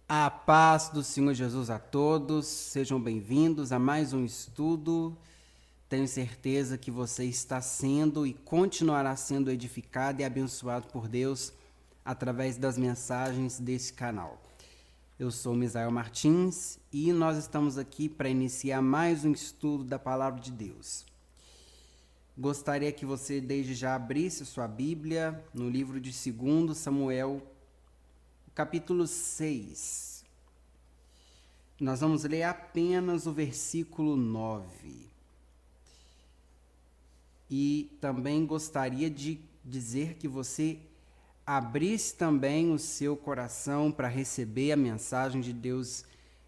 A paz do Senhor Jesus a todos, sejam bem-vindos a mais um estudo. Tenho certeza que você está sendo e continuará sendo edificado e abençoado por Deus através das mensagens desse canal. Eu sou Misael Martins e nós estamos aqui para iniciar mais um estudo da Palavra de Deus. Gostaria que você desde já abrisse sua Bíblia no livro de 2 Samuel, capítulo 6. Nós vamos ler apenas o versículo 9. E também gostaria de dizer que você abrisse também o seu coração para receber a mensagem de Deus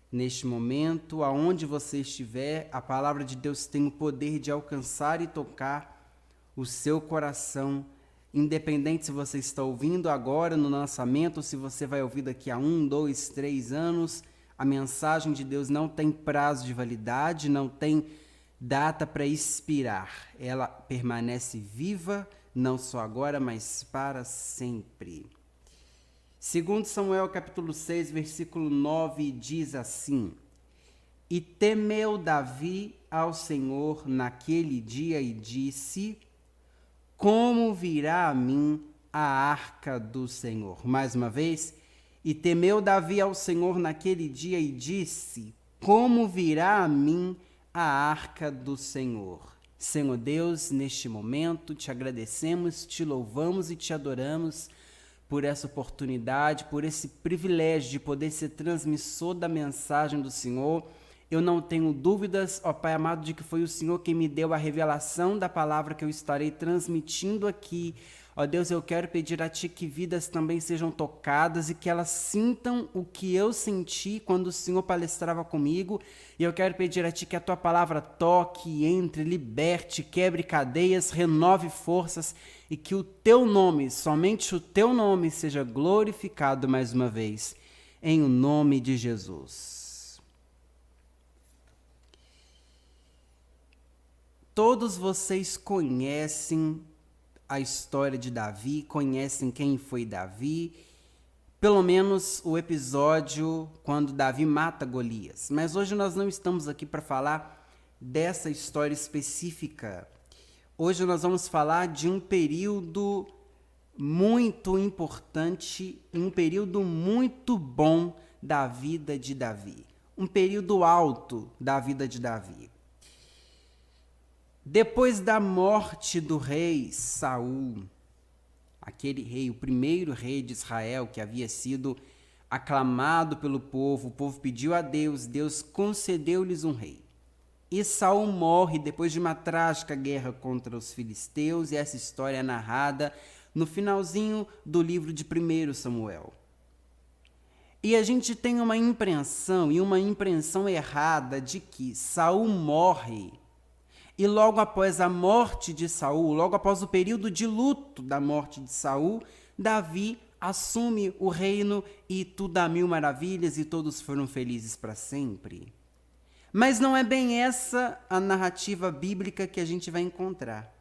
neste momento. Aonde você estiver, a palavra de Deus tem o poder de alcançar e tocar o seu coração, independente se você está ouvindo agora no lançamento ou se você vai ouvir daqui a 1, 2, 3 anos. A mensagem de Deus não tem prazo de validade, não tem data para expirar. Ela permanece viva, não só agora, mas para sempre. 2 Samuel capítulo 6, versículo 9, diz assim: E temeu Davi ao Senhor naquele dia e disse: Como virá a mim a arca do Senhor? Mais uma vez, e temeu Davi ao Senhor naquele dia e disse: Como virá a mim a arca do Senhor? Senhor Deus, neste momento te agradecemos, te louvamos e te adoramos por essa oportunidade, por esse privilégio de poder ser transmissor da mensagem do Senhor. Eu não tenho dúvidas, ó Pai amado, de que foi o Senhor quem me deu a revelação da palavra que eu estarei transmitindo aqui. Ó Deus, eu quero pedir a Ti que vidas também sejam tocadas e que elas sintam o que eu senti quando o Senhor palestrava comigo. E eu quero pedir a Ti que a Tua palavra toque, entre, liberte, quebre cadeias, renove forças e que o Teu nome, somente o Teu nome, seja glorificado mais uma vez. Em o nome de Jesus. Todos vocês conhecem a história de Davi, conhecem quem foi Davi, pelo menos o episódio quando Davi mata Golias. Mas hoje nós não estamos aqui para falar dessa história específica. Hoje nós vamos falar de um período muito importante, um período muito bom da vida de Davi. Um período alto da vida de Davi. Depois da morte do rei Saul, aquele rei, o primeiro rei de Israel que havia sido aclamado pelo povo, o povo pediu a Deus, Deus concedeu-lhes um rei. E Saul morre depois de uma trágica guerra contra os filisteus, e essa história é narrada no finalzinho do livro de 1 Samuel. E a gente tem uma impressão errada de que Saul morre. E logo após a morte de Saul, logo após o período de luto da morte de Saul, Davi assume o reino e tudo a mil maravilhas e todos foram felizes para sempre. Mas não é bem essa a narrativa bíblica que a gente vai encontrar.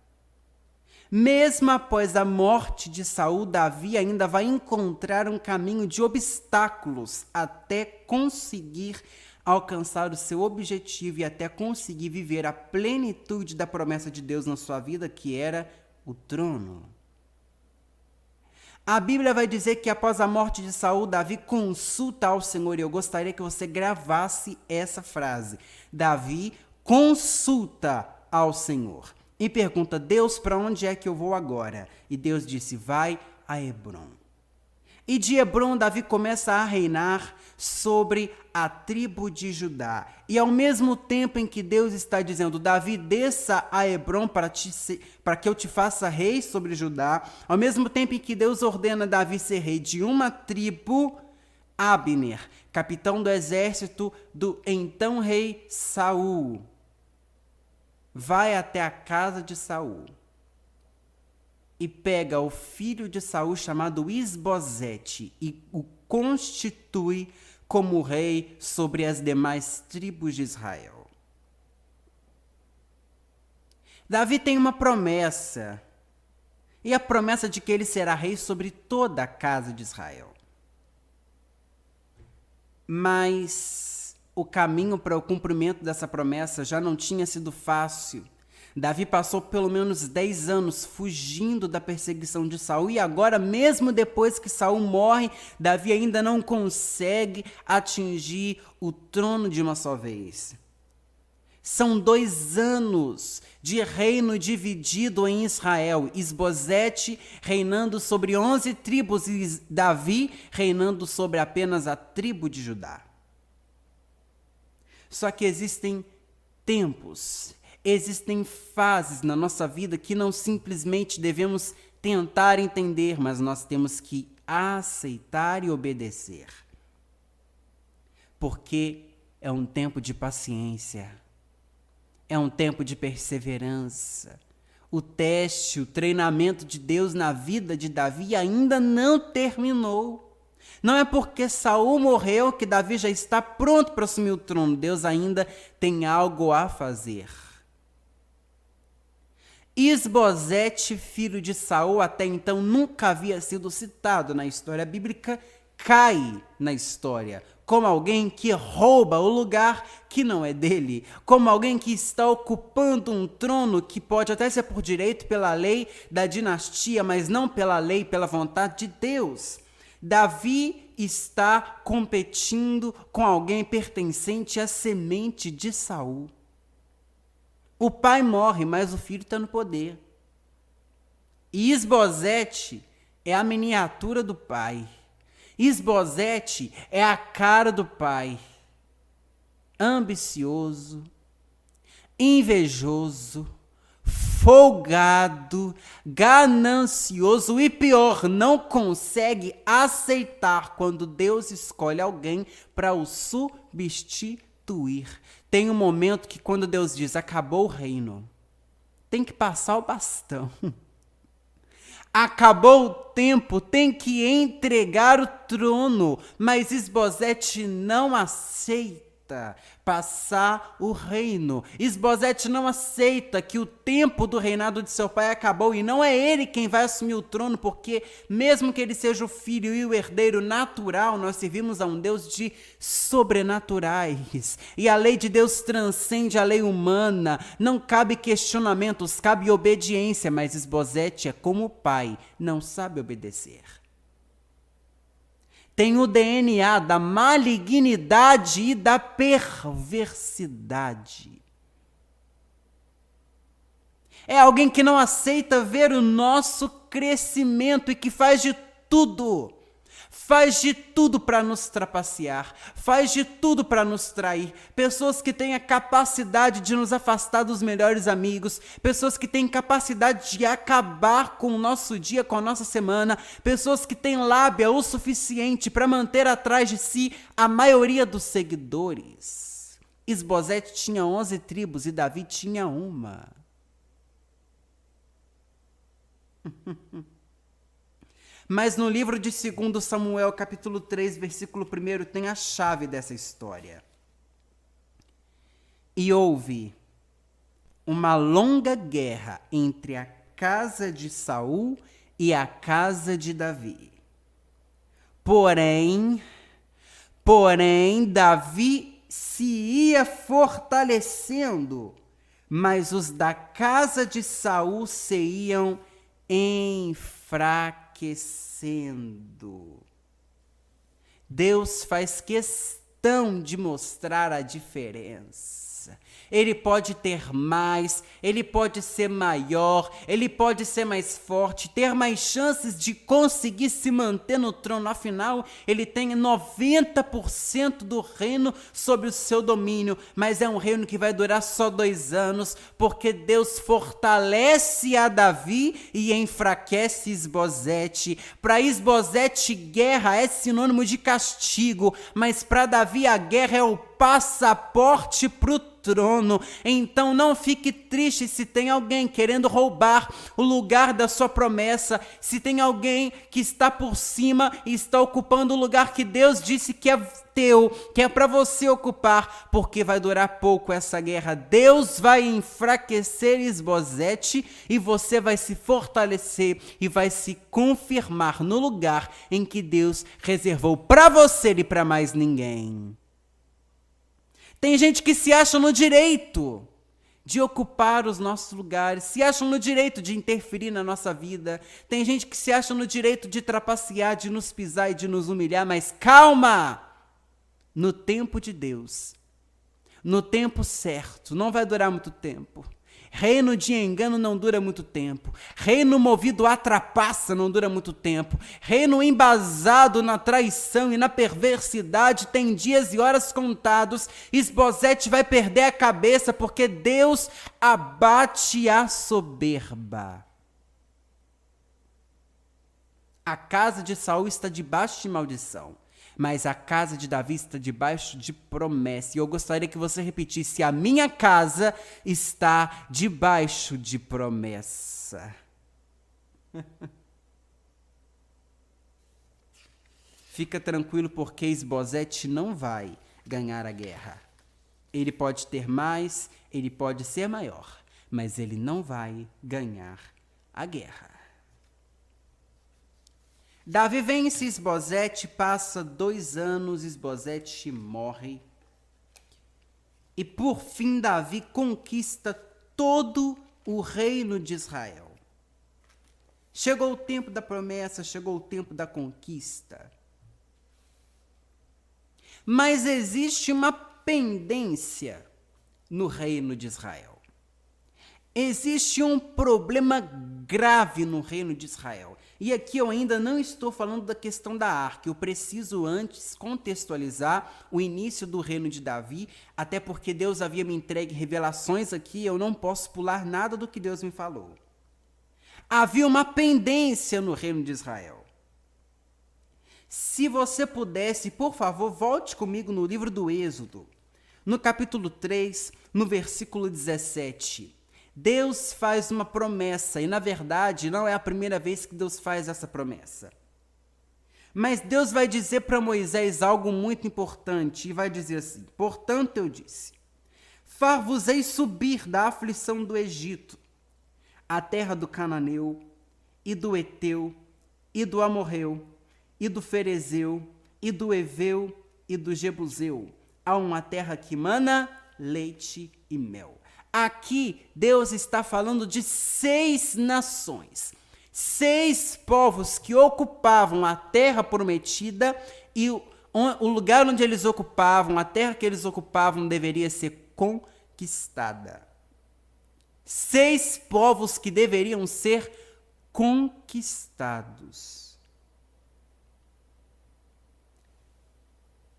Mesmo após a morte de Saul, Davi ainda vai encontrar um caminho de obstáculos até conseguir alcançar o seu objetivo e até conseguir viver a plenitude da promessa de Deus na sua vida, que era o trono. A Bíblia vai dizer que após a morte de Saul, Davi consulta ao Senhor, e eu gostaria que você gravasse essa frase. Davi consulta ao Senhor e pergunta: Deus, para onde é que eu vou agora? E Deus disse: vai a Hebrom. E de Hebrom, Davi começa a reinar sobre a tribo de Judá. E ao mesmo tempo em que Deus está dizendo: Davi, desça a Hebrom para que eu te faça rei sobre Judá, ao mesmo tempo em que Deus ordena Davi ser rei de uma tribo, Abner, capitão do exército do então rei Saul, vai até a casa de Saul e pega o filho de Saul chamado Isbosete e o constitui como rei sobre as demais tribos de Israel. Davi tem uma promessa, e a promessa de que ele será rei sobre toda a casa de Israel. Mas o caminho para o cumprimento dessa promessa já não tinha sido fácil. Davi passou pelo menos 10 anos fugindo da perseguição de Saul e agora, mesmo depois que Saul morre, Davi ainda não consegue atingir o trono de uma só vez. São 2 anos de reino dividido em Israel. Isbosete reinando sobre 11 tribos e Davi reinando sobre apenas a tribo de Judá. Só que existem tempos, existem fases na nossa vida que não simplesmente devemos tentar entender, mas nós temos que aceitar e obedecer. Porque é um tempo de paciência. É um tempo de perseverança. O teste, o treinamento de Deus na vida de Davi ainda não terminou. Não é porque Saul morreu que Davi já está pronto para assumir o trono. Deus ainda tem algo a fazer. Isbosete, filho de Saul, até então nunca havia sido citado na história bíblica, cai na história como alguém que rouba o lugar que não é dele, como alguém que está ocupando um trono que pode até ser por direito pela lei da dinastia, mas não pela lei, pela vontade de Deus. Davi está competindo com alguém pertencente à semente de Saul. O pai morre, mas o filho está no poder. E Isbosete é a miniatura do pai. Isbosete é a cara do pai. Ambicioso, invejoso, folgado, ganancioso e pior, não consegue aceitar quando Deus escolhe alguém para o substituir. Tem um momento que quando Deus diz, acabou o reino, tem que passar o bastão. Acabou o tempo, tem que entregar o trono, mas Isbosete não aceita passar o reino. Isbosete não aceita que o tempo do reinado de seu pai acabou e não é ele quem vai assumir o trono, porque mesmo que ele seja o filho e o herdeiro natural, nós servimos a um Deus de sobrenaturais. E a lei de Deus transcende a lei humana, não cabe questionamentos, cabe obediência, mas Isbosete é como o pai, não sabe obedecer. Tem o DNA da malignidade e da perversidade. É alguém que não aceita ver o nosso crescimento e que faz de tudo para nos trapacear, faz de tudo para nos trair. Pessoas que têm a capacidade de nos afastar dos melhores amigos, pessoas que têm capacidade de acabar com o nosso dia, com a nossa semana, pessoas que têm lábia o suficiente para manter atrás de si a maioria dos seguidores. Isbosete tinha 11 tribos e Davi tinha uma. Mas no livro de 2 Samuel, capítulo 3, versículo 1, tem a chave dessa história. E houve uma longa guerra entre a casa de Saul e a casa de Davi. Porém, Davi se ia fortalecendo, mas os da casa de Saul se iam enfraquecendo. Deus faz questão de mostrar a diferença. Ele pode ter mais, ele pode ser maior, ele pode ser mais forte, ter mais chances de conseguir se manter no trono. Afinal, ele tem 90% do reino sob o seu domínio, mas é um reino que vai durar só 2 anos, porque Deus fortalece a Davi e enfraquece Isbosete. Para Isbosete, guerra é sinônimo de castigo, mas para Davi a guerra é o passaporte para o trono. Então não fique triste se tem alguém querendo roubar o lugar da sua promessa, se tem alguém que está por cima e está ocupando o lugar que Deus disse que é teu, que é para você ocupar, porque vai durar pouco essa guerra. Deus vai enfraquecer Isbosete e você vai se fortalecer e vai se confirmar no lugar em que Deus reservou para você e para mais ninguém. Tem gente que se acha no direito de ocupar os nossos lugares, se acham no direito de interferir na nossa vida. Tem gente que se acha no direito de trapacear, de nos pisar e de nos humilhar, mas calma! No tempo de Deus, no tempo certo, não vai durar muito tempo. Reino de engano não dura muito tempo. Reino movido à trapaça não dura muito tempo. Reino embasado na traição e na perversidade tem dias e horas contados. Isbosete vai perder a cabeça porque Deus abate a soberba. A casa de Saul está debaixo de maldição, mas a casa de Davi está debaixo de promessa. E eu gostaria que você repetisse: a minha casa está debaixo de promessa. Fica tranquilo, porque Isbosete não vai ganhar a guerra. Ele pode ter mais, ele pode ser maior, mas ele não vai ganhar a guerra. Davi vence Isbosete, passa 2 anos, Isbosete morre. E por fim Davi conquista todo o reino de Israel. Chegou o tempo da promessa, chegou o tempo da conquista. Mas existe uma pendência no reino de Israel. Existe um problema grave no reino de Israel. E aqui eu ainda não estou falando da questão da arca. Eu preciso antes contextualizar o início do reino de Davi, até porque Deus havia me entregue revelações aqui, eu não posso pular nada do que Deus me falou. Havia uma pendência no reino de Israel. Se você pudesse, por favor, volte comigo no livro do Êxodo, no capítulo 3, no versículo 17. Deus faz uma promessa, e na verdade não é a primeira vez que Deus faz essa promessa. Mas Deus vai dizer para Moisés algo muito importante, e vai dizer assim: portanto eu disse, far-vos-ei subir da aflição do Egito, a terra do Cananeu, e do Eteu, e do Amorreu, e do Ferezeu, e do Eveu, e do Jebuseu, a uma terra que mana leite e mel. Aqui Deus está falando de 6 nações, 6 povos que ocupavam a terra prometida, e o lugar onde eles ocupavam, a terra que eles ocupavam, deveria ser conquistada. 6 povos que deveriam ser conquistados.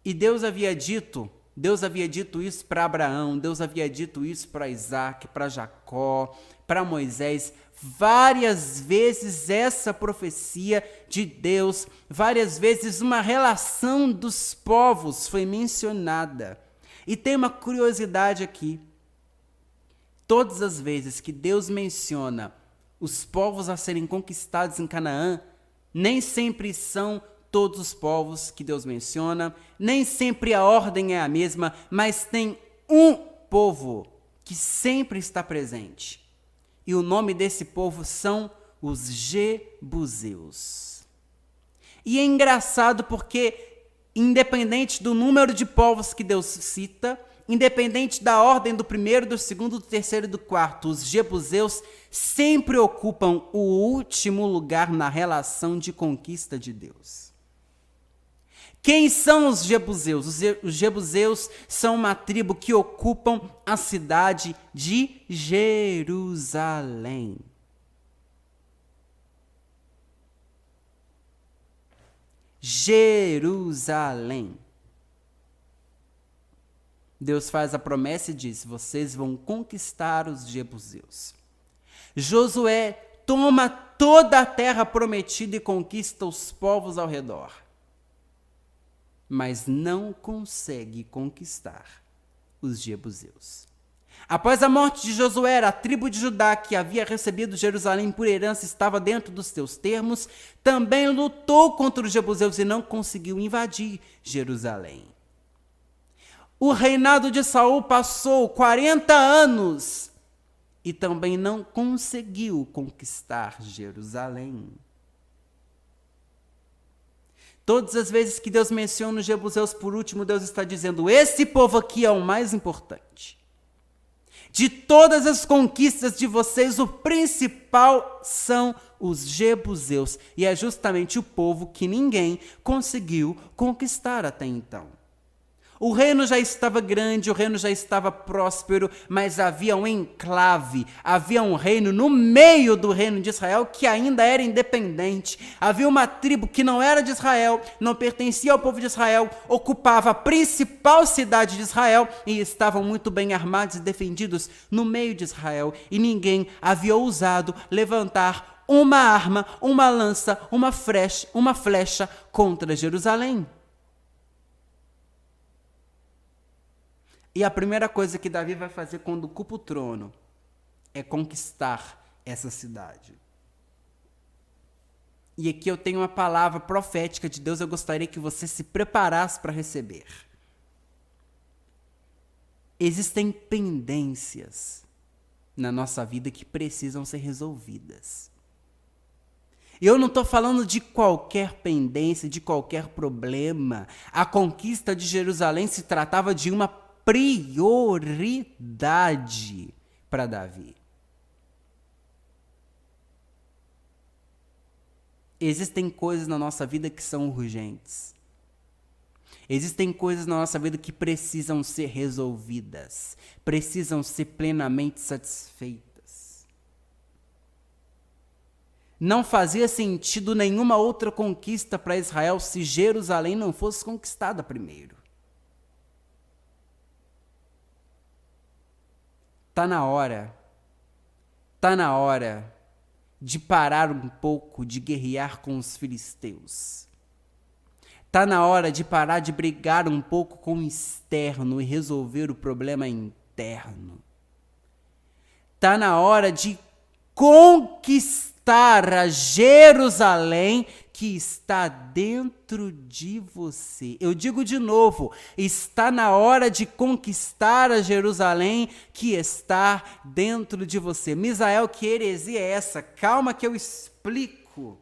E Deus havia dito isso para Abraão, Deus havia dito isso para Isaac, para Jacó, para Moisés. Várias vezes essa profecia de Deus, várias vezes uma relação dos povos foi mencionada. E tem uma curiosidade aqui. Todas as vezes que Deus menciona os povos a serem conquistados em Canaã, nem sempre são todos os povos que Deus menciona, nem sempre a ordem é a mesma, mas tem um povo que sempre está presente. E o nome desse povo são os Jebuseus. E é engraçado porque, independente do número de povos que Deus cita, independente da ordem do primeiro, do segundo, do terceiro e do quarto, os Jebuseus sempre ocupam o último lugar na relação de conquista de Deus. Quem são os Jebuseus? Os Jebuseus são uma tribo que ocupam a cidade de Jerusalém. Jerusalém. Deus faz a promessa e diz: vocês vão conquistar os Jebuseus. Josué toma toda a terra prometida e conquista os povos ao redor, mas não consegue conquistar os Jebuseus. Após a morte de Josué, a tribo de Judá, que havia recebido Jerusalém por herança, estava dentro dos seus termos, também lutou contra os jebuseus e não conseguiu invadir Jerusalém. O reinado de Saul passou 40 anos e também não conseguiu conquistar Jerusalém. Todas as vezes que Deus menciona os jebuseus por último, Deus está dizendo: esse povo aqui é o mais importante. De todas as conquistas de vocês, o principal são os jebuseus. E é justamente o povo que ninguém conseguiu conquistar até então. O reino já estava grande, o reino já estava próspero, mas havia um enclave, havia um reino no meio do reino de Israel que ainda era independente. Havia uma tribo que não era de Israel, não pertencia ao povo de Israel, ocupava a principal cidade de Israel e estavam muito bem armados e defendidos no meio de Israel. E ninguém havia ousado levantar uma arma, uma lança, uma flecha contra Jerusalém. E a primeira coisa que Davi vai fazer quando ocupa o trono é conquistar essa cidade. E aqui eu tenho uma palavra profética de Deus, eu gostaria que você se preparasse para receber. Existem pendências na nossa vida que precisam ser resolvidas. E eu não estou falando de qualquer pendência, de qualquer problema. A conquista de Jerusalém se tratava de uma prioridade para Davi. Existem coisas na nossa vida que são urgentes. Existem coisas na nossa vida que precisam ser resolvidas, precisam ser plenamente satisfeitas. Não fazia sentido nenhuma outra conquista para Israel se Jerusalém não fosse conquistada primeiro. Tá na hora de parar um pouco de guerrear com os filisteus. Tá na hora de parar de brigar um pouco com o externo e resolver o problema interno. Tá na hora de conquistar a Jerusalém que está dentro de você. Eu digo de novo, está na hora de conquistar a Jerusalém que está dentro de você. Misael, que heresia é essa? Calma que eu explico.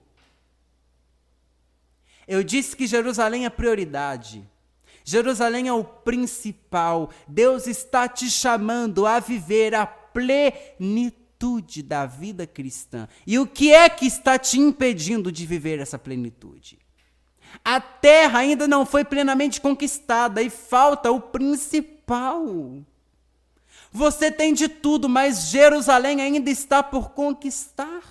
Eu disse que Jerusalém é prioridade. Jerusalém é o principal. Deus está te chamando a viver a plenitude da vida cristã. E o que é que está te impedindo de viver essa plenitude? A terra ainda não foi plenamente conquistada e falta o principal. Você tem de tudo, mas Jerusalém ainda está por conquistar.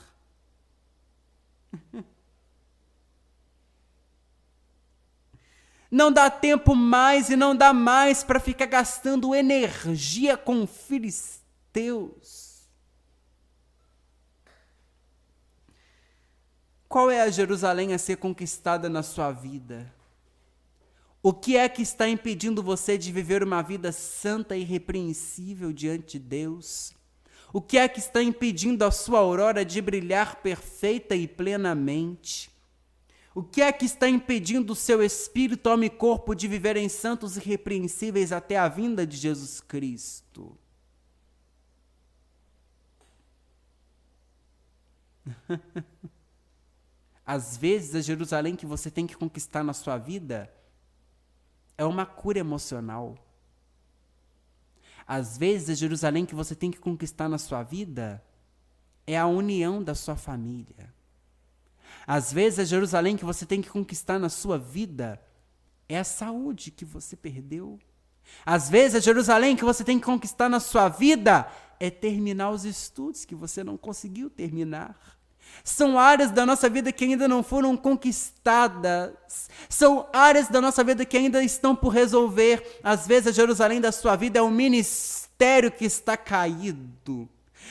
Não dá tempo mais e não dá mais para ficar gastando energia com filisteus. Qual é a Jerusalém a ser conquistada na sua vida? O que é que está impedindo você de viver uma vida santa e irrepreensível diante de Deus? O que é que está impedindo a sua aurora de brilhar perfeita e plenamente? O que é que está impedindo o seu espírito, alma e corpo de viverem santos e irrepreensíveis até a vinda de Jesus Cristo? Às vezes, a Jerusalém que você tem que conquistar na sua vida é uma cura emocional. Às vezes, a Jerusalém que você tem que conquistar na sua vida é a união da sua família. Às vezes, a Jerusalém que você tem que conquistar na sua vida é a saúde que você perdeu. Às vezes, a Jerusalém que você tem que conquistar na sua vida é terminar os estudos que você não conseguiu terminar. São áreas da nossa vida que ainda não foram conquistadas. São áreas da nossa vida que ainda estão por resolver. Às vezes, a Jerusalém da sua vida é um ministério que está caído.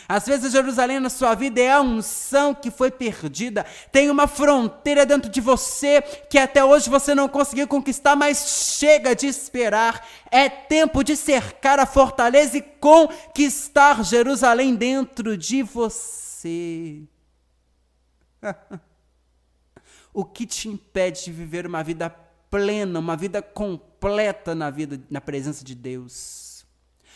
Às vezes Jerusalém na sua vida é a unção que foi perdida. Tem uma fronteira dentro de você que até hoje você não conseguiu conquistar, mas chega de esperar. É tempo de cercar a fortaleza e conquistar Jerusalém dentro de você. O que te impede de viver uma vida plena, uma vida completa na presença de Deus?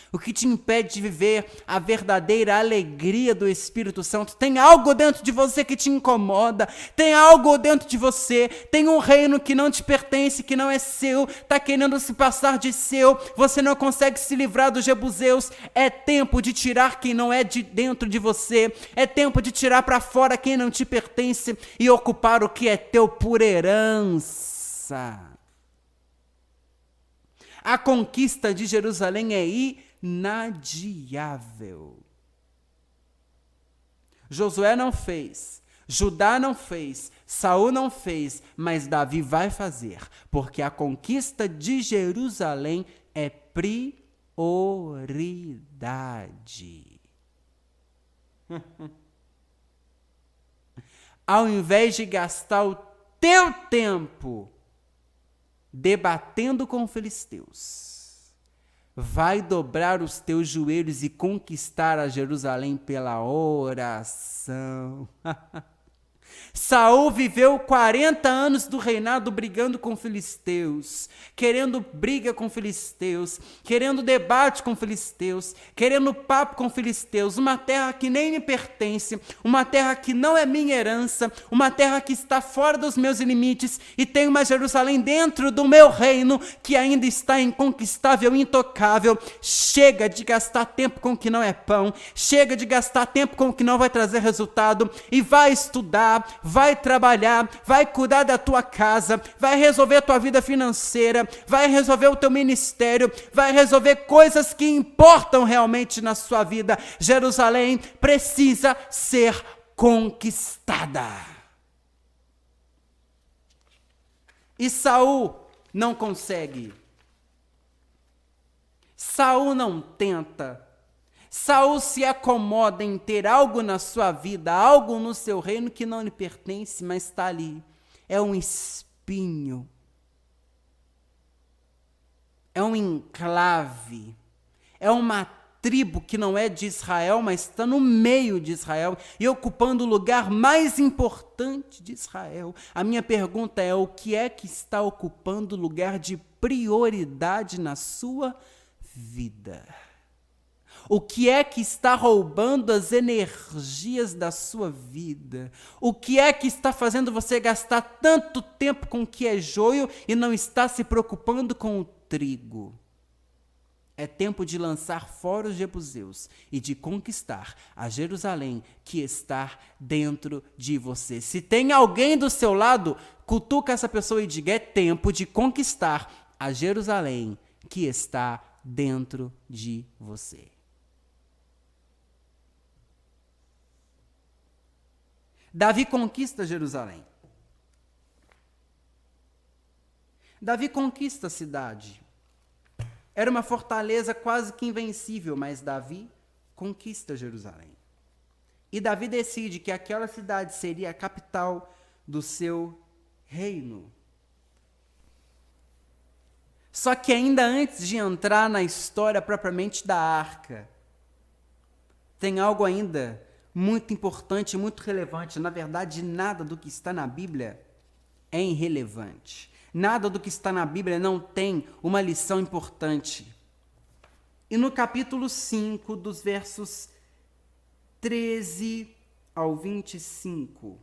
O que te impede de viver a verdadeira alegria do Espírito Santo? Tem algo dentro de você que te incomoda, tem algo dentro de você, tem um reino que não te pertence, que não é seu, está querendo se passar de seu, você não consegue se livrar dos jebuseus. É tempo de tirar quem não é de dentro de você, é tempo de tirar para fora quem não te pertence e ocupar o que é teu por herança. A conquista de Jerusalém é inadiável. Josué não fez, Judá não fez, Saul não fez, mas Davi vai fazer, porque a conquista de Jerusalém é prioridade. Ao invés de gastar o teu tempo debatendo com filisteus, vai dobrar os teus joelhos e conquistar a Jerusalém pela oração. Saul viveu 40 anos do reinado brigando com filisteus, querendo briga com filisteus, querendo debate com filisteus, querendo papo com filisteus, uma terra que nem me pertence, uma terra que não é minha herança, uma terra que está fora dos meus limites, e tem uma Jerusalém dentro do meu reino que ainda está inconquistável, intocável. Chega de gastar tempo com o que não é pão, chega de gastar tempo com o que não vai trazer resultado, e vai estudar, vai trabalhar, vai cuidar da tua casa, vai resolver a tua vida financeira, vai resolver o teu ministério, vai resolver coisas que importam realmente na sua vida. Jerusalém precisa ser conquistada. E Saul não consegue. Saul não tenta. Saul se acomoda em ter algo na sua vida, algo no seu reino que não lhe pertence, mas está ali. É um espinho. É um enclave. É uma tribo que não é de Israel, mas está no meio de Israel e ocupando o lugar mais importante de Israel. A minha pergunta é: o que é que está ocupando o lugar de prioridade na sua vida? O que é que está roubando as energias da sua vida? O que é que está fazendo você gastar tanto tempo com o que é joio e não está se preocupando com o trigo? É tempo de lançar fora os jebuseus e de conquistar a Jerusalém que está dentro de você. Se tem alguém do seu lado, cutuca essa pessoa e diga: é tempo de conquistar a Jerusalém que está dentro de você. Davi conquista Jerusalém. Davi conquista a cidade. Era uma fortaleza quase que invencível, mas Davi conquista Jerusalém. E Davi decide que aquela cidade seria a capital do seu reino. Só que ainda antes de entrar na história propriamente da arca, tem algo ainda muito importante, muito relevante. Na verdade, nada do que está na Bíblia é irrelevante. Nada do que está na Bíblia não tem uma lição importante. E no capítulo 5, dos versos 13 ao 25,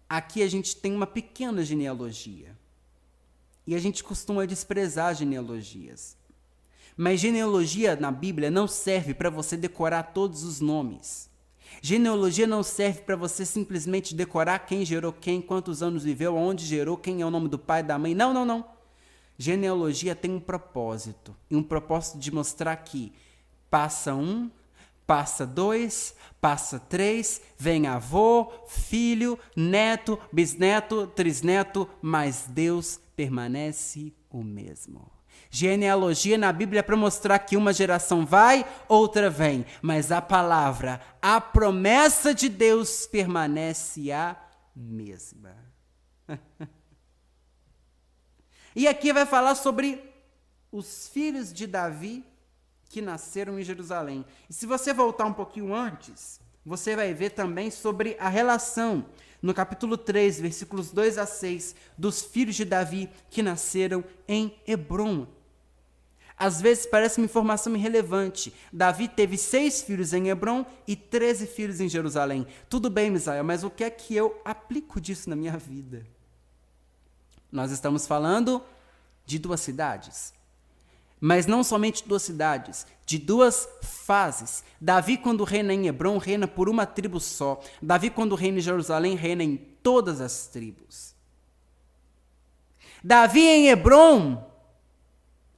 aqui a gente tem uma pequena genealogia. E a gente costuma desprezar genealogias. Mas genealogia na Bíblia não serve para você decorar todos os nomes. Genealogia não serve para você simplesmente decorar quem gerou quem, quantos anos viveu, onde gerou, quem é o nome do pai, da mãe. Não, não, não. Genealogia tem um propósito. E um propósito de mostrar que passa um, passa dois, passa três, vem avô, filho, neto, bisneto, trisneto, mas Deus permanece o mesmo. Genealogia na Bíblia é para mostrar que uma geração vai, outra vem. Mas a palavra, a promessa de Deus permanece a mesma. E aqui vai falar sobre os filhos de Davi que nasceram em Jerusalém. E se você voltar um pouquinho antes, você vai ver também sobre a relação, no capítulo 3, versículos 2 a 6, dos filhos de Davi que nasceram em Hebrom. Às vezes parece uma informação irrelevante. Davi teve 6 filhos em Hebrom e 13 filhos em Jerusalém. Tudo bem, Misael, mas o que é que eu aplico disso na minha vida? Nós estamos falando de 2 cidades. Mas não somente 2 cidades, de 2 fases. Davi, quando reina em Hebrom, reina por uma tribo só. Davi, quando reina em Jerusalém, reina em todas as tribos. Davi em Hebrom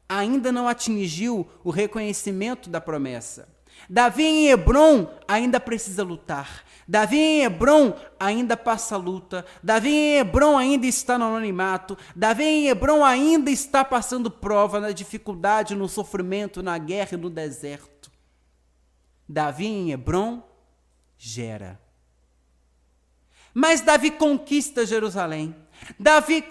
ainda não atingiu o reconhecimento da promessa. Davi em Hebrom ainda precisa lutar. Davi em Hebrom ainda passa luta. Davi em Hebrom ainda está no anonimato. Davi em Hebrom ainda está passando prova na dificuldade, no sofrimento, na guerra e no deserto. Davi em Hebrom gera. Mas Davi conquista Jerusalém. Davi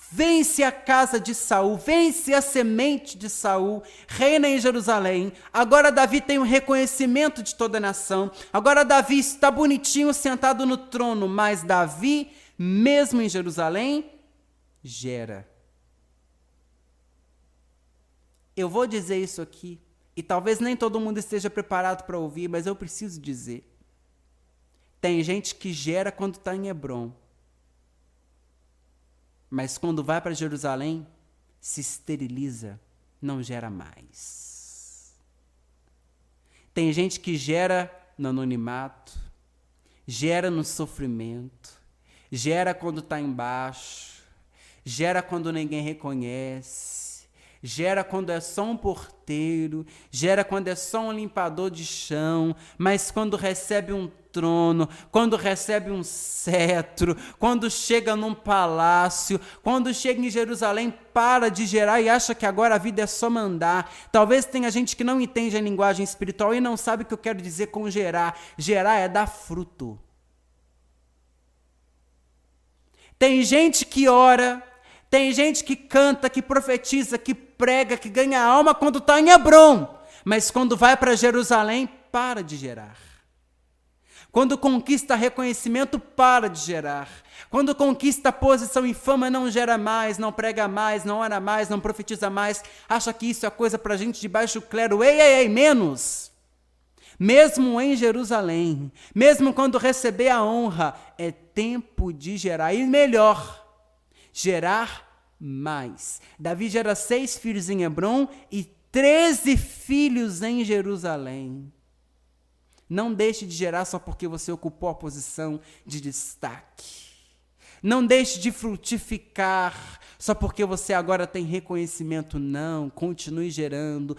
vence a casa de Saul, vence a semente de Saul, reina em Jerusalém. Agora Davi tem o reconhecimento de toda a nação. Agora Davi está bonitinho sentado no trono, mas Davi, mesmo em Jerusalém, gera. Eu vou dizer isso aqui, e talvez nem todo mundo esteja preparado para ouvir, mas eu preciso dizer. Tem gente que gera quando está em Hebrom. Mas quando vai para Jerusalém, se esteriliza, não gera mais. Tem gente que gera no anonimato, gera no sofrimento, gera quando está embaixo, gera quando ninguém reconhece, gera quando é só um porteiro, gera quando é só um limpador de chão, mas quando recebe um trono, quando recebe um cetro, quando chega num palácio, quando chega em Jerusalém, para de gerar e acha que agora a vida é só mandar. Talvez tenha gente que não entende a linguagem espiritual e não sabe o que eu quero dizer com gerar. Gerar é dar fruto. Tem gente que ora, tem gente que canta, que profetiza, que prega, que ganha alma quando está em Hebrom, mas quando vai para Jerusalém, para de gerar. Quando conquista reconhecimento, para de gerar. Quando conquista posição e fama, não gera mais, não prega mais, não ora mais, não profetiza mais. Acha que isso é coisa para gente de baixo clero. Ei, menos. Mesmo em Jerusalém, mesmo quando receber a honra, é tempo de gerar. E melhor, gerar mais. Davi gera 6 filhos em Hebrom e 13 filhos em Jerusalém. Não deixe de gerar só porque você ocupou a posição de destaque. Não deixe de frutificar só porque você agora tem reconhecimento. Não, continue gerando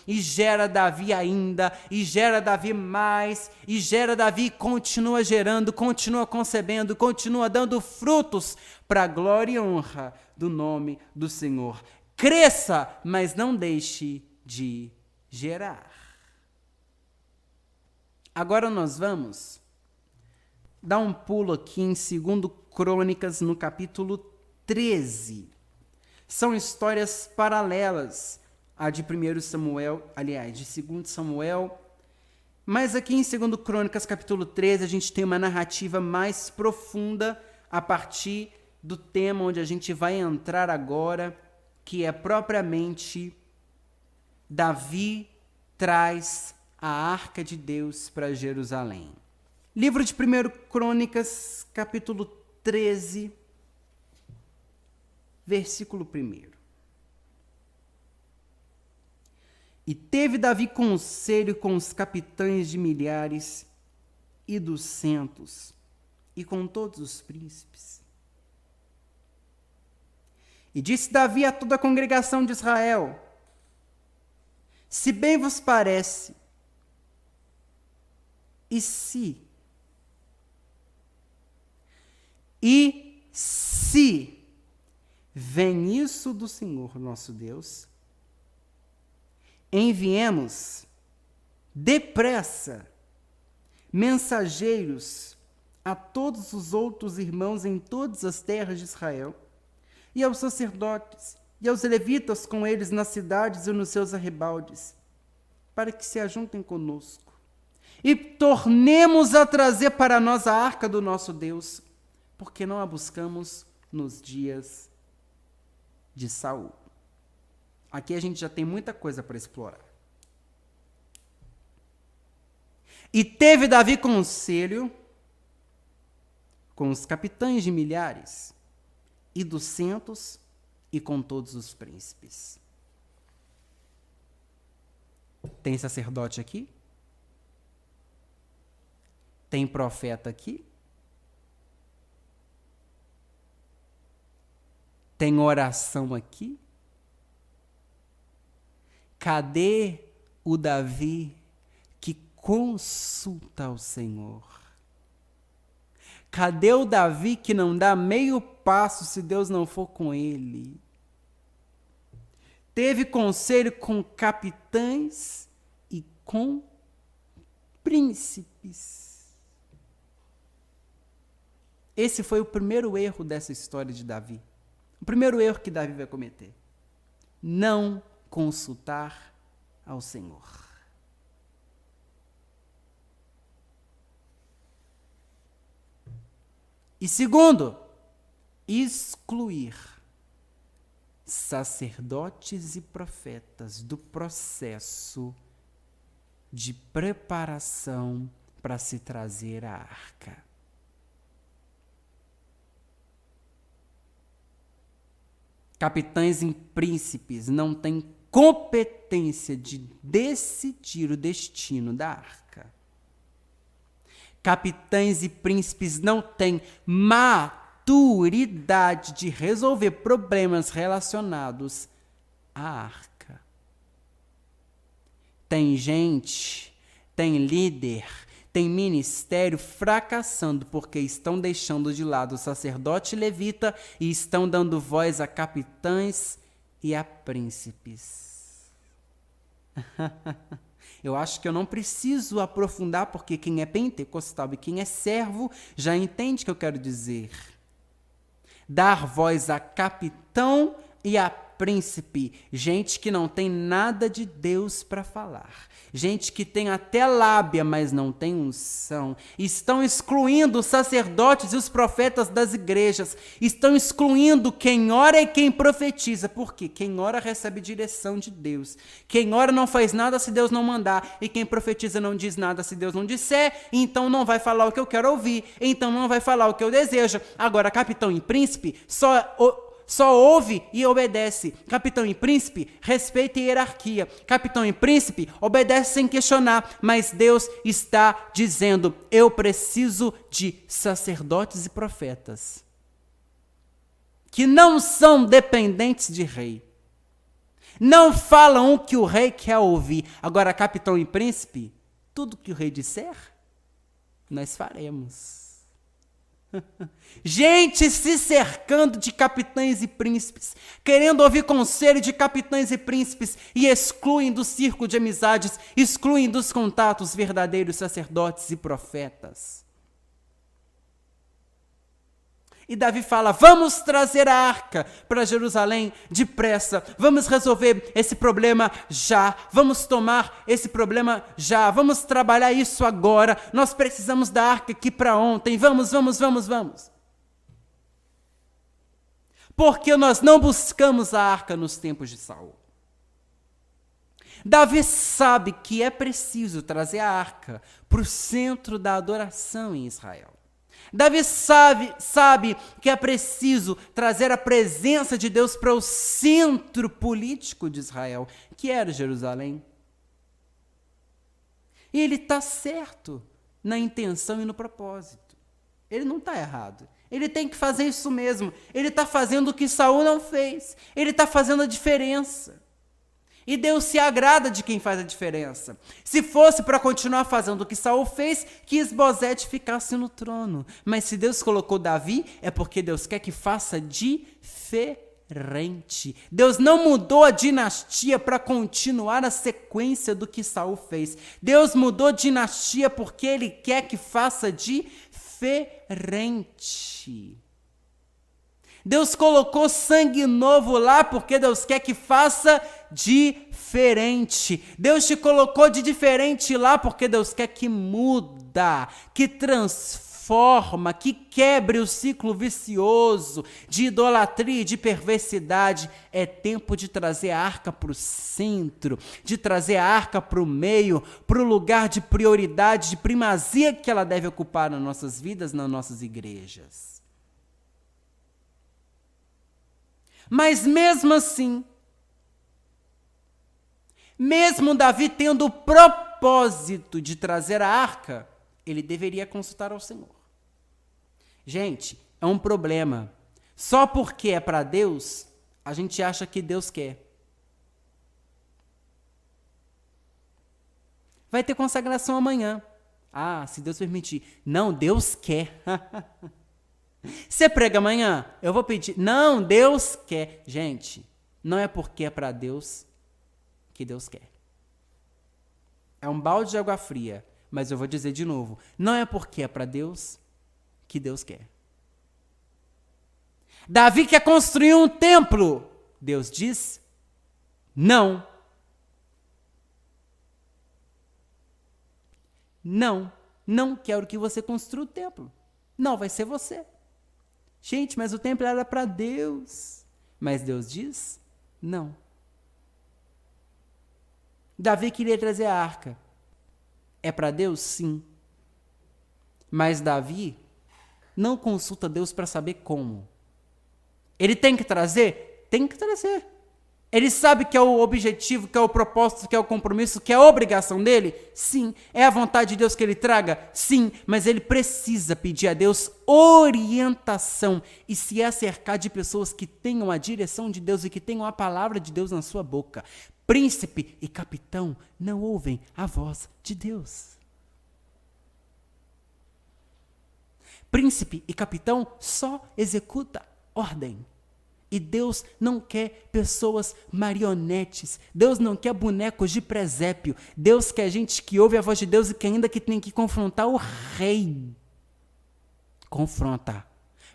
e gera Davi ainda, e gera Davi mais, e gera Davi e continua gerando, continua concebendo, continua dando frutos para a glória e honra do nome do Senhor. Cresça, mas não deixe de gerar. Agora nós vamos dar um pulo aqui em 2 Crônicas, no capítulo 13. São histórias paralelas à de 1 Samuel, aliás, de 2 Samuel. Mas aqui em 2 Crônicas, capítulo 13, a gente tem uma narrativa mais profunda a partir do tema onde a gente vai entrar agora, que é propriamente Davi traz a Arca de Deus para Jerusalém. Livro de 1 Crônicas, capítulo 13, versículo 1. E teve Davi conselho com os capitães de milhares e dos centos, e com todos os príncipes. E disse Davi a toda a congregação de Israel: se bem vos parece, e se vem isso do Senhor nosso Deus, enviemos depressa mensageiros a todos os outros irmãos em todas as terras de Israel, e aos sacerdotes, e aos levitas com eles nas cidades e nos seus arrebaldes, para que se ajuntem conosco, e tornemos a trazer para nós a arca do nosso Deus, porque não a buscamos nos dias de Saul. Aqui a gente já tem muita coisa para explorar. E teve Davi conselho com os capitães de milhares e dos centos e com todos os príncipes. Tem sacerdote aqui? Tem profeta aqui? Tem oração aqui? Cadê o Davi que consulta ao Senhor? Cadê o Davi que não dá meio passo se Deus não for com ele? Teve conselho com capitães e com príncipes. Esse foi o primeiro erro dessa história de Davi. O primeiro erro que Davi vai cometer. Não consultar ao Senhor. E segundo, excluir sacerdotes e profetas do processo de preparação para se trazer a arca. Capitães e príncipes não têm competência de decidir o destino da arca. Capitães e príncipes não têm maturidade de resolver problemas relacionados à arca. Tem gente, tem líder, tem ministério fracassando porque estão deixando de lado o sacerdote levita e estão dando voz a capitães e a príncipes. Eu acho que eu não preciso aprofundar, porque quem é pentecostal e quem é servo já entende o que eu quero dizer. Dar voz a capitão e a príncipe, gente que não tem nada de Deus para falar, gente que tem até lábia, mas não tem unção, estão excluindo os sacerdotes e os profetas das igrejas, estão excluindo quem ora e quem profetiza, porque quem ora recebe direção de Deus, quem ora não faz nada se Deus não mandar, e quem profetiza não diz nada se Deus não disser, então não vai falar o que eu quero ouvir, então não vai falar o que eu desejo. Agora, capitão e príncipe só ouve e obedece. Capitão e príncipe respeita a hierarquia. Capitão e príncipe obedece sem questionar. Mas Deus está dizendo: eu preciso de sacerdotes e profetas que não são dependentes de rei. Não falam o que o rei quer ouvir. Agora, capitão e príncipe, tudo que o rei disser, nós faremos. Gente se cercando de capitães e príncipes, querendo ouvir conselho de capitães e príncipes, e excluem do círculo de amizades, excluem dos contatos verdadeiros sacerdotes e profetas. E Davi fala: vamos trazer a arca para Jerusalém depressa, vamos resolver esse problema já, vamos tomar esse problema já, vamos trabalhar isso agora, nós precisamos da arca aqui para ontem, vamos. Porque nós não buscamos a arca nos tempos de Saul. Davi sabe que é preciso trazer a arca para o centro da adoração em Israel. Davi sabe que é preciso trazer a presença de Deus para o centro político de Israel, que era Jerusalém. E ele está certo na intenção e no propósito. Ele não está errado. Ele tem que fazer isso mesmo. Ele está fazendo o que Saul não fez. Ele está fazendo a diferença. E Deus se agrada de quem faz a diferença. Se fosse para continuar fazendo o que Saul fez, que Isbosete ficasse no trono. Mas se Deus colocou Davi, é porque Deus quer que faça diferença. Deus não mudou a dinastia para continuar a sequência do que Saul fez. Deus mudou a dinastia porque Ele quer que faça diferente. Deus colocou sangue novo lá porque Deus quer que faça diferente. Deus te colocou de diferente lá porque Deus quer que muda, que transforma, que quebre o ciclo vicioso de idolatria e de perversidade. É tempo de trazer a arca para o centro, de trazer a arca para o meio, para o lugar de prioridade, de primazia que ela deve ocupar nas nossas vidas, nas nossas igrejas. Mas mesmo assim, mesmo Davi tendo o propósito de trazer a arca, ele deveria consultar ao Senhor. Gente, é um problema. Só porque é para Deus, a gente acha que Deus quer. Vai ter consagração amanhã. Ah, se Deus permitir. Não, Deus quer. Você prega amanhã? Eu vou pedir. Não, Deus quer. Gente, não é porque é para Deus que Deus quer. É um balde de água fria, mas eu vou dizer de novo. Não é porque é para Deus que Deus quer. Davi quer construir um templo. Deus diz não. Não quero que você construa o templo. Não, vai ser você. Gente, mas o templo era para Deus. Mas Deus diz não. Davi queria trazer a arca. É para Deus? Sim. Mas Davi não consulta Deus para saber como. Ele tem que trazer? Tem que trazer. Ele sabe que é o objetivo, que é o propósito, que é o compromisso, que é a obrigação dele? Sim. É a vontade de Deus que ele traga? Sim. Mas ele precisa pedir a Deus orientação e se acercar de pessoas que tenham a direção de Deus e que tenham a palavra de Deus na sua boca. Príncipe e capitão não ouvem a voz de Deus. Príncipe e capitão só executa ordem. E Deus não quer pessoas marionetes. Deus não quer bonecos de presépio. Deus quer gente que ouve a voz de Deus e que ainda que tem que confrontar o rei. Confronta.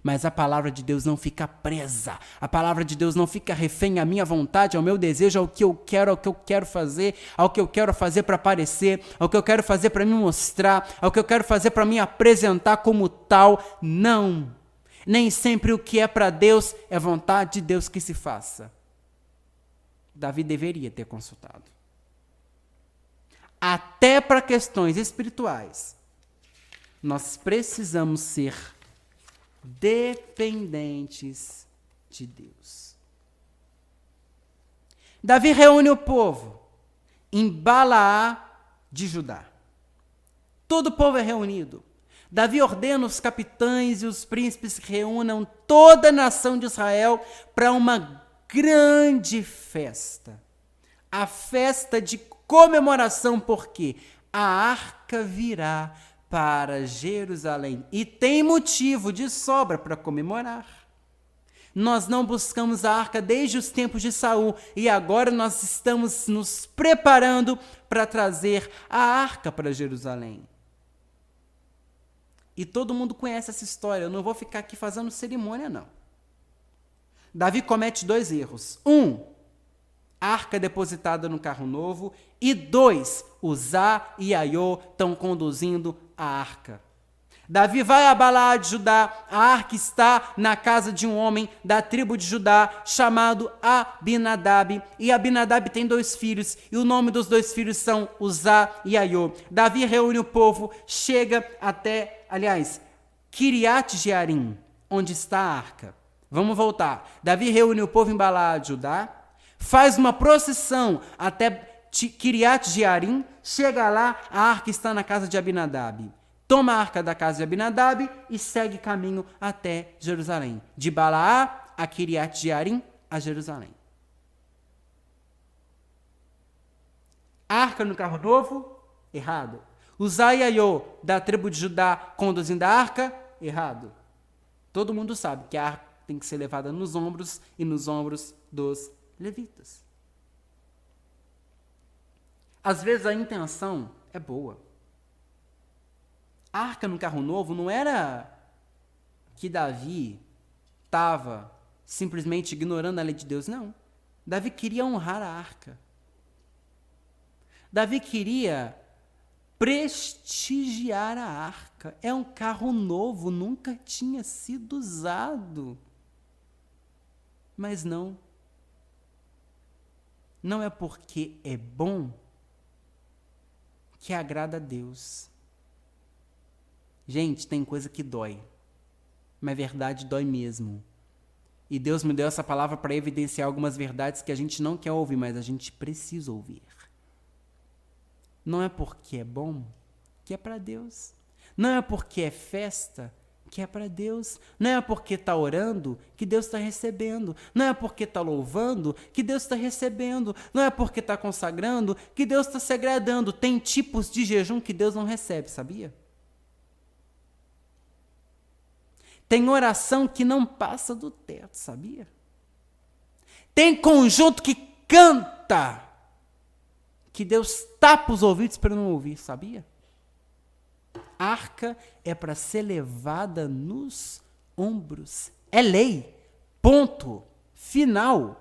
Mas a palavra de Deus não fica presa. A palavra de Deus não fica refém à minha vontade, ao meu desejo, ao que eu quero fazer, ao que eu quero fazer para aparecer, ao que eu quero fazer para me mostrar, ao que eu quero fazer para me apresentar como tal. Não. Nem sempre o que é para Deus é vontade de Deus que se faça. Davi deveria ter consultado. Até para questões espirituais, nós precisamos ser dependentes de Deus. Davi reúne o povo em Balaá de Judá. Todo o povo é reunido. Davi ordena os capitães e os príncipes que reúnam toda a nação de Israel para uma grande festa. A festa de comemoração, porque a arca virá para Jerusalém. E tem motivo de sobra para comemorar. Nós não buscamos a arca desde os tempos de Saul e agora nós estamos nos preparando para trazer a arca para Jerusalém. E todo mundo conhece essa história, eu não vou ficar aqui fazendo cerimônia, não. Davi comete 2 erros. 1, arca depositada no carro novo. E 2, Uzá e Aiô estão conduzindo a arca. Davi vai a Balaá de Judá, a arca está na casa de um homem da tribo de Judá, chamado Abinadab, e Abinadab tem 2 filhos, e o nome dos 2 filhos são Uzá e Aiô. Davi reúne o povo, chega até, Kiriat Jearim, onde está a arca. Vamos voltar. Davi reúne o povo em Balaá de Judá, faz uma procissão até Kiriat Jearim, chega lá, a arca está na casa de Abinadab. Toma a arca da casa de Abinadab e segue caminho até Jerusalém. De Balaá a Kiriat Jearim a Jerusalém. Arca no carro novo? Errado. Uzá e Aiô, da tribo de Judá, conduzindo a arca? Errado. Todo mundo sabe que a tem que ser levada nos ombros e nos ombros dos levitas. Às vezes a intenção é boa. A arca no carro novo não era que Davi estava simplesmente ignorando a lei de Deus, não. Davi queria honrar a arca. Davi queria prestigiar a arca. É um carro novo, nunca tinha sido usado. Mas não é porque é bom que agrada a Deus. Gente, tem coisa que dói, mas verdade dói mesmo. E Deus me deu essa palavra para evidenciar algumas verdades que a gente não quer ouvir, mas a gente precisa ouvir. Não é porque é bom que é para Deus. Não é porque é festa que é para Deus. Não é porque está orando que Deus está recebendo. Não é porque está louvando que Deus está recebendo. Não é porque está consagrando que Deus está se agradando. Tem tipos de jejum que Deus não recebe, sabia? Tem oração que não passa do teto, sabia? Tem conjunto que canta, que Deus tapa os ouvidos para não ouvir, sabia? A arca é para ser levada nos ombros. É lei. Ponto. Final.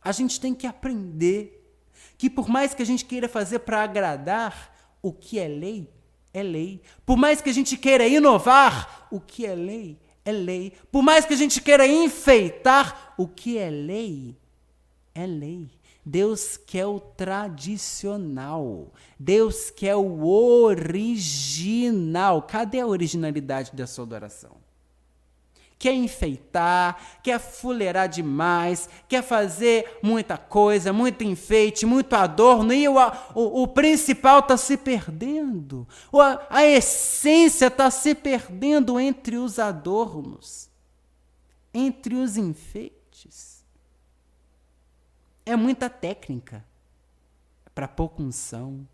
A gente tem que aprender que por mais que a gente queira fazer para agradar, o que é lei, é lei. Por mais que a gente queira inovar, o que é lei, é lei. Por mais que a gente queira enfeitar, o que é lei, é lei. Deus quer o tradicional. Deus quer o original. Cadê a originalidade da sua adoração? Quer enfeitar, quer fuleirar demais, quer fazer muita coisa, muito enfeite, muito adorno, e o principal está se perdendo. A essência está se perdendo entre os adornos, entre os enfeites. É muita técnica para pouca unção.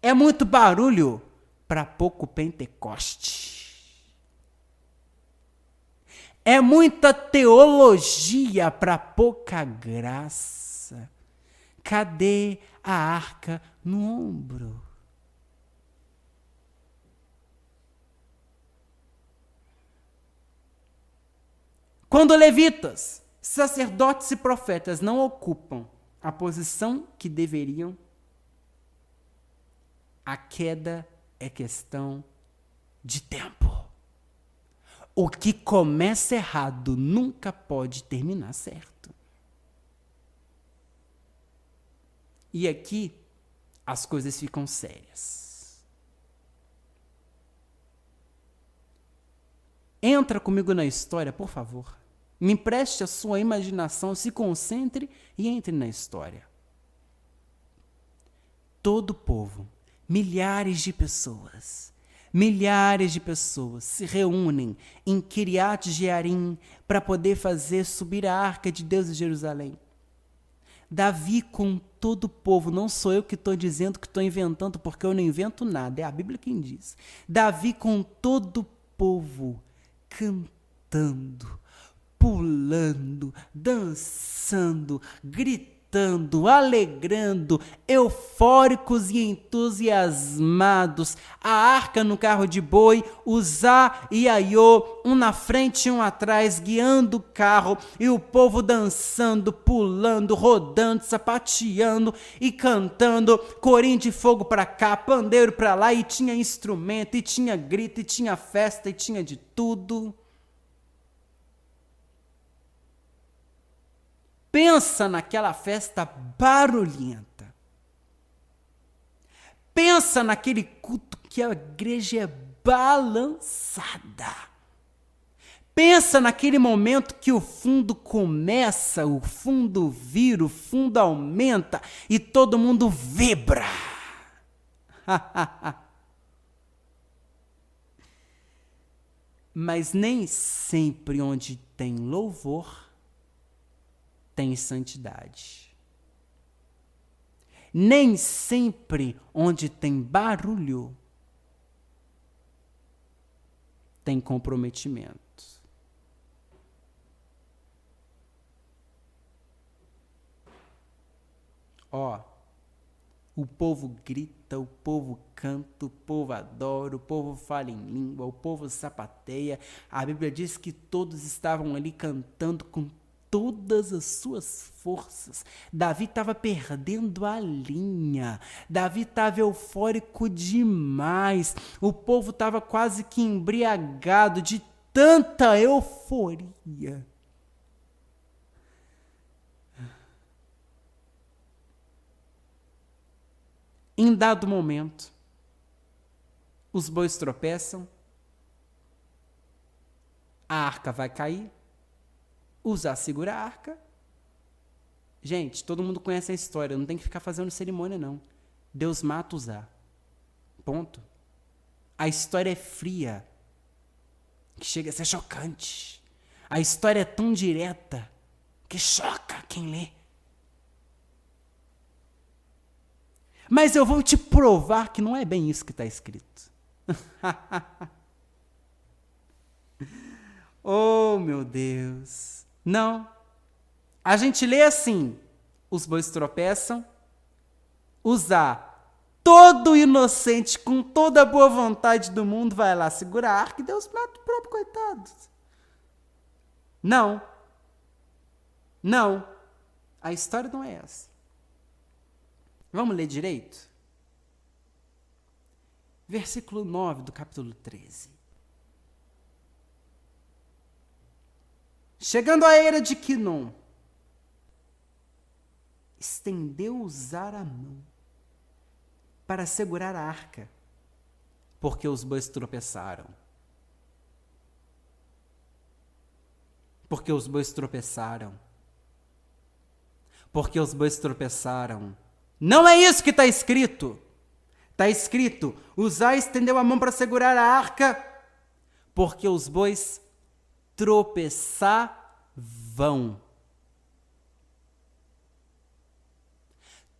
É muito barulho para pouco Pentecoste. É muita teologia para pouca graça. Cadê a arca no ombro? Quando levitas, sacerdotes e profetas não ocupam a posição que deveriam, a queda é questão de tempo. O que começa errado nunca pode terminar certo. E aqui as coisas ficam sérias. Entra comigo na história, por favor. Me empreste a sua imaginação, se concentre e entre na história. Todo o povo, milhares de pessoas se reúnem em Kiriat Jearim para poder fazer subir a arca de Deus em Jerusalém. Davi com todo o povo, não sou eu que estou dizendo, que estou inventando, porque eu não invento nada, é a Bíblia quem diz. Davi com todo o povo cantando, pulando, dançando, gritando, alegrando, eufóricos e entusiasmados. A arca no carro de boi, Uzá e Aiô, um na frente e um atrás, guiando o carro, e o povo dançando, pulando, rodando, sapateando e cantando, corinho de fogo para cá, pandeiro para lá, e tinha instrumento, e tinha grito, e tinha festa, e tinha de tudo. Pensa naquela festa barulhenta. Pensa naquele culto que a igreja é balançada. Pensa naquele momento que o fundo começa, o fundo vira, o fundo aumenta e todo mundo vibra. Mas nem sempre onde tem louvor, tem santidade. Nem sempre onde tem barulho, tem comprometimento. Ó, o povo grita, o povo canta, o povo adora, o povo fala em língua, o povo sapateia. A Bíblia diz que todos estavam ali cantando com todas as suas forças. Davi estava perdendo a linha. Davi estava eufórico demais. O povo estava quase que embriagado de tanta euforia. Em dado momento, os bois tropeçam, a arca vai cair, Uzá segura a arca. Gente, todo mundo conhece a história, não tem que ficar fazendo cerimônia, não. Deus mata Uzá. Ponto. A história é fria, que chega a ser chocante. A história é tão direta, que choca quem lê. Mas eu vou te provar que não é bem isso que está escrito. Oh, meu Deus. Não. A gente lê assim: os bois tropeçam, Uzá, todo inocente, com toda a boa vontade do mundo, vai lá segurar a arca e Deus mata o próprio coitado. Não. Não. A história não é essa. Vamos ler direito? Versículo 9 do capítulo 13. Chegando à eira de Quinom, estendeu Uzá a mão para segurar a arca, porque os bois tropeçaram. Porque os bois tropeçaram. Porque os bois tropeçaram. Não é isso que está escrito. Está escrito: Uzá estendeu a mão para segurar a arca, porque os bois tropeçavam.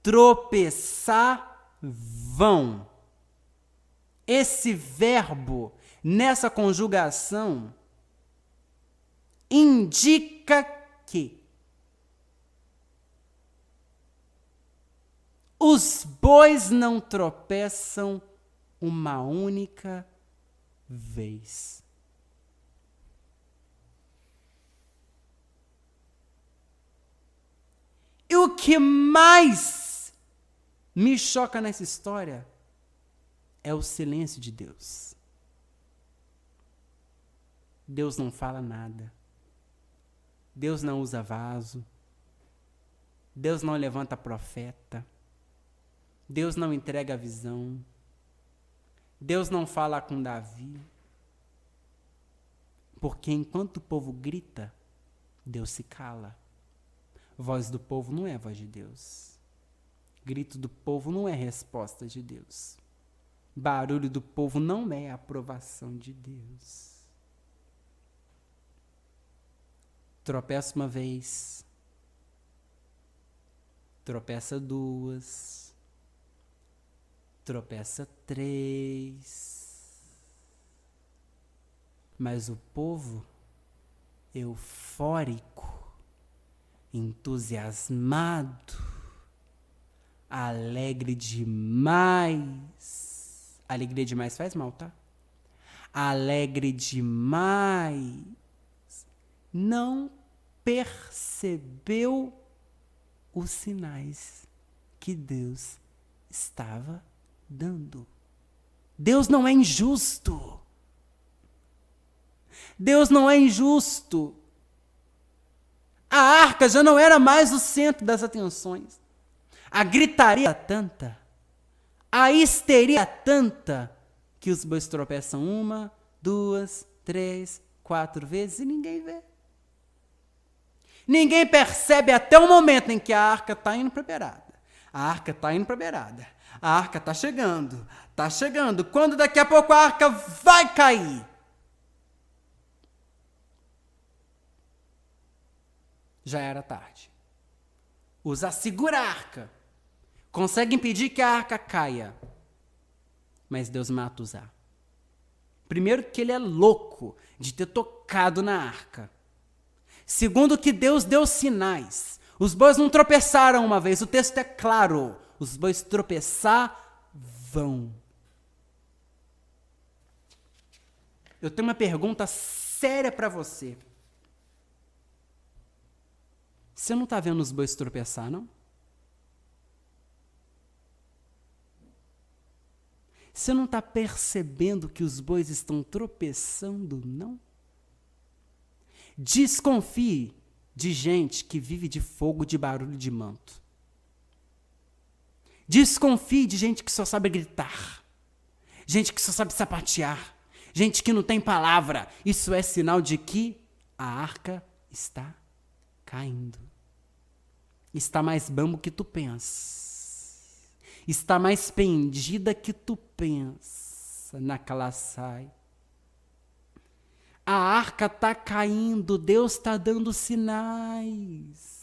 Tropeçavam. Esse verbo, nessa conjugação, indica que os bois não tropeçam uma única vez. E o que mais me choca nessa história é o silêncio de Deus. Deus não fala nada. Deus não usa vaso. Deus não levanta profeta. Deus não entrega a visão. Deus não fala com Davi. Porque enquanto o povo grita, Deus se cala. Voz do povo não é voz de Deus. Grito do povo não é resposta de Deus. Barulho do povo não é aprovação de Deus. Tropeça uma vez. Tropeça duas. Tropeça três. Mas o povo, eufórico, entusiasmado, alegre demais. Alegria demais faz mal, tá? Alegre demais. Não percebeu os sinais que Deus estava dando. Deus não é injusto. Deus não é injusto. A arca já não era mais o centro das atenções. A gritaria tanta, a histeria tanta, que os bois tropeçam uma, duas, três, 4 vezes e ninguém vê. Ninguém percebe até o momento em que a arca está indo para a beirada. A arca está indo para a beirada. A arca está chegando. Está chegando. Quando daqui a pouco a arca vai cair. Já era tarde. Uzá segura a arca. consegue impedir que a arca caia, mas Deus mata Uzá. Primeiro, que ele é louco de ter tocado na arca. Segundo, que Deus deu sinais. Os bois não tropeçaram uma vez, o texto é claro. Os bois tropeçar vão. Eu tenho uma pergunta séria para você. Você não está vendo os bois tropeçar, não? Você não está percebendo que os bois estão tropeçando, não? Desconfie de gente que vive de fogo, de barulho de manto. Desconfie de gente que só sabe gritar. Gente que só sabe sapatear. Gente que não tem palavra. Isso é sinal de que a arca está caindo. Está mais bambo que tu pensas. Está mais pendida que tu pensa. Naquela sai. A arca está caindo, Deus está dando sinais.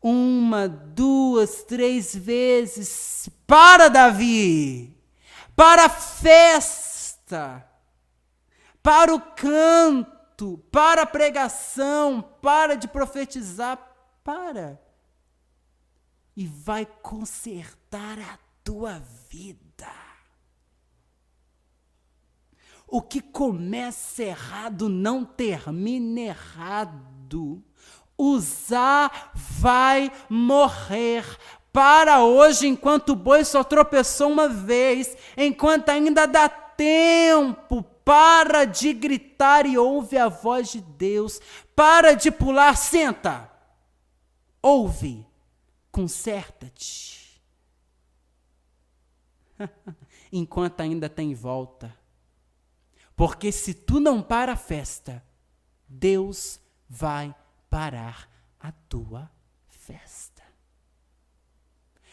1, 2, 3 vezes. Para, Davi! Para a festa! Para o canto! Para a pregação! Para de profetizar! Para! E vai consertar a tua vida. O que começa errado não termina errado. Uzá vai morrer. Para hoje, enquanto o boi só tropeçou uma vez, enquanto ainda dá tempo, para de gritar e ouve a voz de Deus. Para de pular, senta. Ouve, conserta-te. Enquanto ainda tem volta. Porque se tu não para a festa, Deus vai parar a tua festa.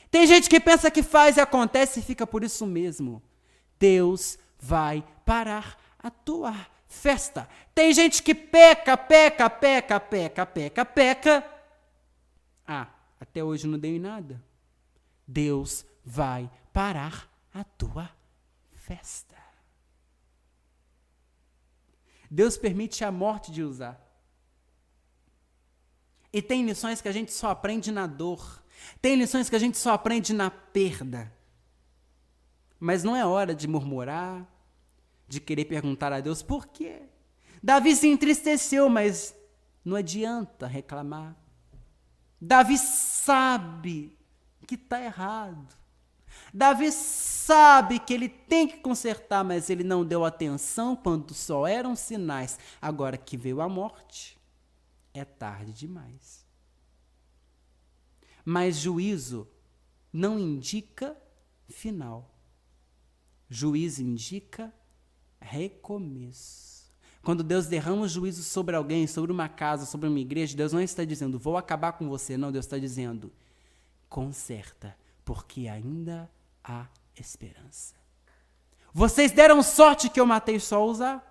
Tem gente que pensa que faz e acontece e fica por isso mesmo. Deus vai parar a tua festa. Tem gente que peca. Ah, até hoje não deu em nada. Deus vai parar a tua festa. Deus permite a morte de Uzá. E tem lições que a gente só aprende na dor. Tem lições que a gente só aprende na perda. Mas não é hora de murmurar, de querer perguntar a Deus por quê. Davi se entristeceu, mas não adianta reclamar. Davi sabe que está errado. Davi sabe que ele tem que consertar, mas ele não deu atenção quando só eram sinais. Agora que veio a morte, é tarde demais. Mas juízo não indica final. Juízo indica recomeço. Quando Deus derrama o juízo sobre alguém, sobre uma casa, sobre uma igreja, Deus não está dizendo, vou acabar com você. Não, Deus está dizendo, conserta, porque ainda há esperança. Vocês deram sorte que eu matei só Uzá?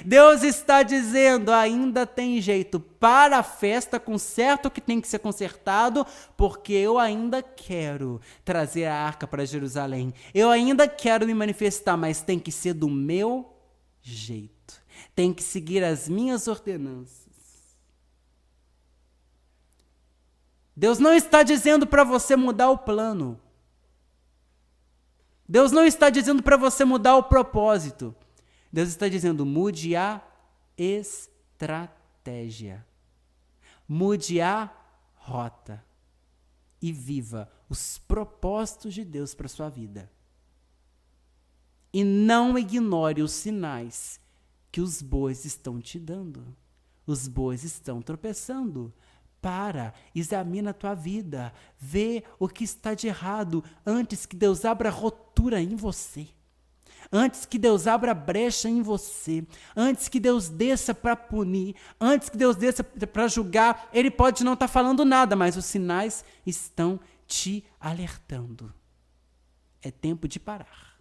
Deus está dizendo, ainda tem jeito, para a festa, conserta o que tem que ser consertado, porque eu ainda quero trazer a arca para Jerusalém. Eu ainda quero me manifestar, mas tem que ser do meu jeito. Tem que seguir as minhas ordenanças. Deus não está dizendo para você mudar o plano. Deus não está dizendo para você mudar o propósito. Deus está dizendo, mude a estratégia. Mude a rota. E viva os propósitos de Deus para a sua vida. E não ignore os sinais que os bois estão te dando. Os bois estão tropeçando. Para, examina a tua vida. Vê o que está de errado antes que Deus abra rotura em você. Antes que Deus abra brecha em você, antes que Deus desça para punir, antes que Deus desça para julgar, Ele pode não estar falando nada, mas os sinais estão te alertando. É tempo de parar.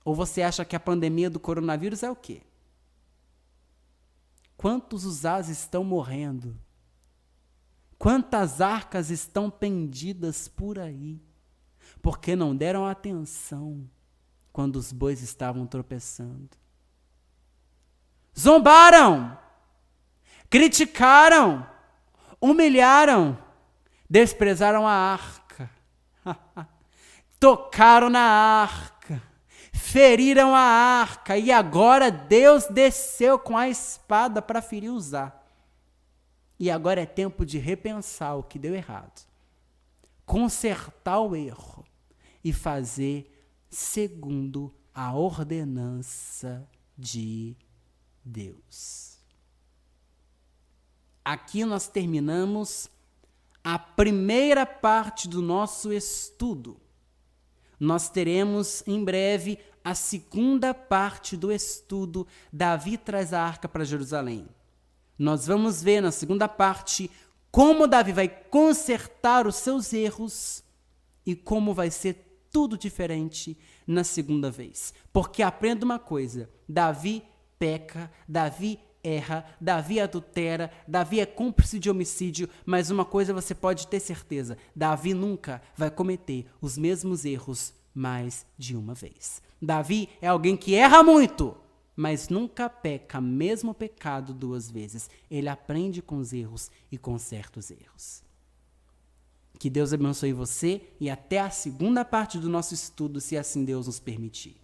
Ou você acha que a pandemia do coronavírus é o quê? Quantos Uzás estão morrendo Quantas arcas estão pendidas por aí, porque não deram atenção quando os bois estavam tropeçando. Zombaram, criticaram, humilharam, desprezaram a arca, tocaram na arca, feriram a arca, e agora Deus desceu com a espada para ferir Uzá. E agora é tempo de repensar o que deu errado, consertar o erro e fazer segundo a ordenança de Deus. Aqui nós terminamos a primeira parte do nosso estudo. Nós teremos em breve a segunda parte do estudo. Davi traz a arca para Jerusalém. Nós vamos ver na segunda parte como Davi vai consertar os seus erros e como vai ser tudo diferente na segunda vez. Porque aprenda uma coisa, Davi peca, Davi erra, Davi adultera, Davi é cúmplice de homicídio, mas uma coisa você pode ter certeza, Davi nunca vai cometer os mesmos erros mais de uma vez. Davi é alguém que erra muito, mas nunca peca mesmo pecado 2 vezes. Ele aprende com os erros e conserta os erros. Que Deus abençoe você e até a segunda parte do nosso estudo, se assim Deus nos permitir.